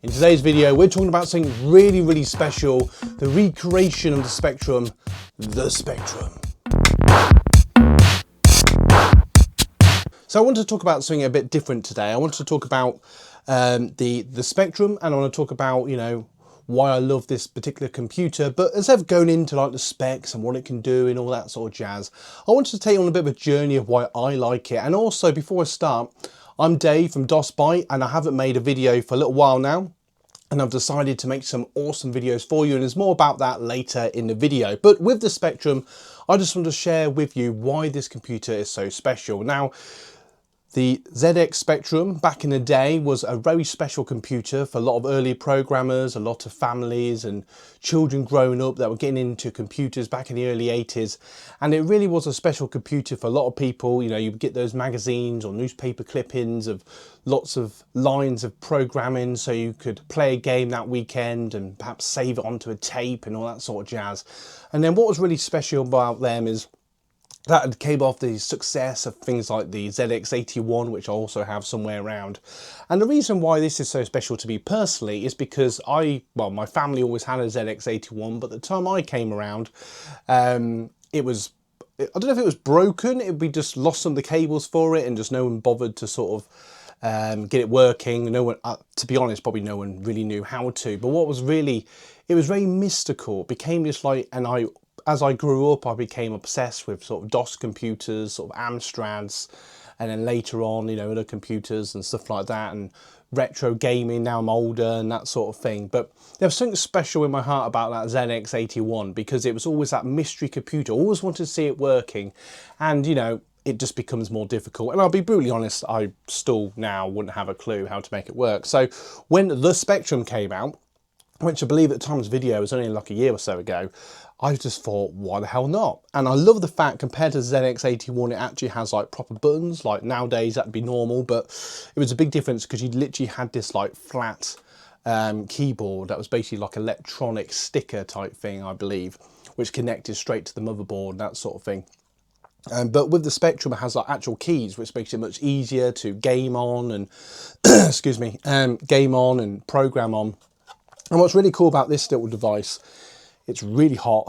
In today's video, we're talking about something really special, the recreation of the Spectrum, the Spectrum. So I want to talk about something a bit different today. I want to talk about the Spectrum, and I want to talk about, you know, why I love this particular computer. But instead of going into like the specs and what it can do and all that sort of jazz, I wanted to take you on a bit of a journey of why I like it. And also, before I start, I'm Dave from DOSByte, and I haven't made a video for a little while now. And I've decided to make some awesome videos for you, and there's more about that later in the video. But with the Spectrum, I just want to share with you why this computer is so special. Now, the ZX Spectrum back in the day was a very special computer for a lot of early programmers, a lot of families and children growing up that were getting into computers back in the early 80s. And it really was a special computer for a lot of people. You know, you get those magazines or newspaper clippings of lots of lines of programming, so you could play a game that weekend and perhaps save it onto a tape and all that sort of jazz. And then what was really special about them is that came off the success of things like the ZX81, which I also have somewhere around. And the reason why this is so special to me personally is because my family always had a ZX81, but the time I came around, it was, I don't know if it was broken, we just lost some of the cables for it and just no one bothered to sort of get it working. No one, to be honest, probably no one really knew how to. But what was really, it was very mystical. It became this like, as I grew up, I became obsessed with sort of DOS computers, sort of Amstrads, and then later on, you know, other computers and stuff like that, and retro gaming. Now I'm older and that sort of thing. But there was something special in my heart about that ZX81 because it was always that mystery computer. I always wanted to see it working, and you know, it just becomes more difficult. And I'll be brutally honest, I still now wouldn't have a clue how to make it work. So when the Spectrum came out, which I believe at the time of this video was only like a year or so ago, I just thought, why the hell not? And I love the fact, compared to ZX81, it actually has like proper buttons. Like nowadays that'd be normal, but it was a big difference because you literally had this like flat keyboard that was basically like electronic sticker type thing, I believe, which connected straight to the motherboard, that sort of thing. But with the Spectrum, it has like actual keys, which makes it much easier to game on and excuse me, game on and program on. And what's really cool about this little device, it's really hot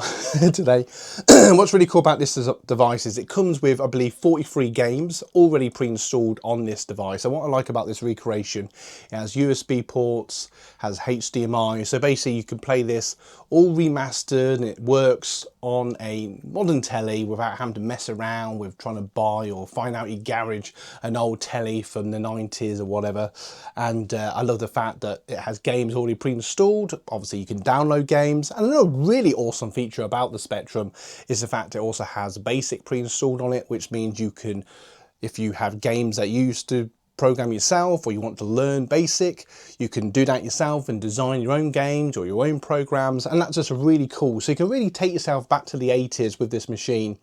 today. What's really cool about this device is it comes with, I believe, 43 games already pre-installed on this device. And what I like about this recreation, it has USB ports, has HDMI. So basically you can play this all remastered, and it works on a modern telly without having to mess around with trying to buy or find out your garage an old telly from the 90s or whatever. And I love the fact that it has games already pre-installed. Obviously you can download games, and another really awesome feature about the Spectrum is the fact it also has BASIC pre-installed on it, which means you can, if you have games that you used to program yourself or you want to learn BASIC, you can do that yourself and design your own games or your own programs, and that's just really cool. So you can really take yourself back to the 80s with this machine.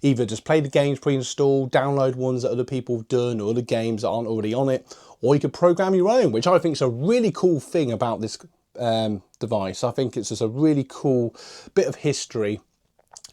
Either just play the games pre-installed, download ones that other people have done or other games that aren't already on it, or you could program your own, which I think is a really cool thing about this device. I think it's just a really cool bit of history,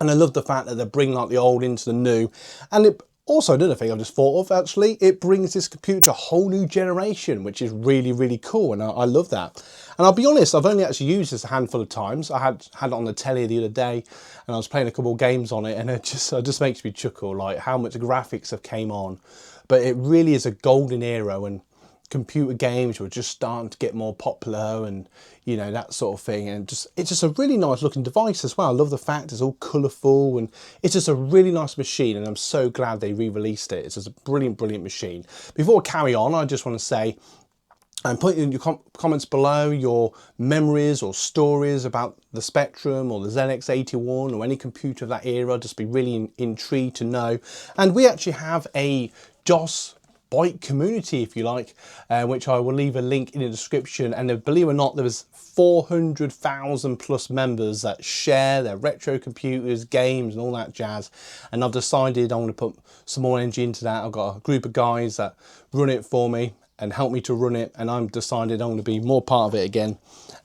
and I love the fact that they bring like the old into the new. And it also, another thing I just thought of, actually, it brings this computer to a whole new generation, which is really cool, and I love that. And I'll be honest, I've only actually used this a handful of times. I had it on the telly the other day, and I was playing a couple of games on it, and it just makes me chuckle, like how much graphics have came on. But it really is a golden era, and computer games were just starting to get more popular, and you know, that sort of thing. And it's just a really nice looking device as well. I love the fact it's all colourful, and it's just a really nice machine, and I'm so glad they re-released it. It's just a brilliant machine. Before I carry on, I just want to say, and put in your comments below your memories or stories about the Spectrum or the ZX81 or any computer of that era. Just be really intrigued to know. And we actually have a DOSByte community, if you like, which I will leave a link in the description. And believe it or not, there was 400,000 plus members that share their retro computers, games and all that jazz. And I've decided I'm going to put some more energy into that. I've got a group of guys that run it for me and help me to run it, and I've decided I'm going to be more part of it again.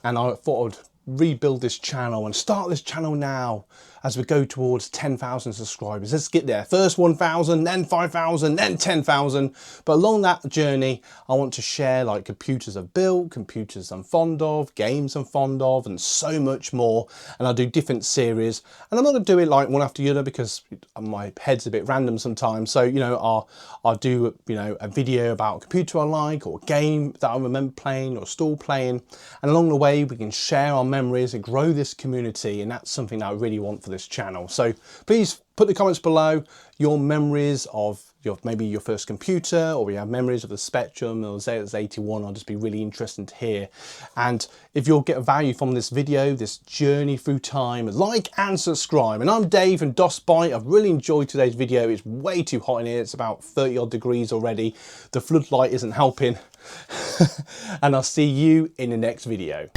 And I thought I'd rebuild this channel and start this channel now as we go towards 10,000 subscribers. Let's get there. First 1,000, then 5,000, then 10,000. But along that journey, I want to share like computers I've built, computers I'm fond of, games I'm fond of, and so much more. And I'll do different series. And I'm not going to do it like one after the other because my head's a bit random sometimes. So, you know, I'll do, you know, a video about a computer I like or a game that I remember playing or still playing. And along the way, we can share our memories and grow this community. And that's something that I really want for this channel. So please put the comments below your memories of maybe your first computer, or you have memories of the Spectrum or ZX81. I'll just be really interested to hear. And if you'll get value from this video, this journey through time, like and subscribe. And I'm Dave from DOSBite. I've really enjoyed today's video. It's way too hot in here. It's about 30 odd degrees already. The floodlight isn't helping. And I'll see you in the next video.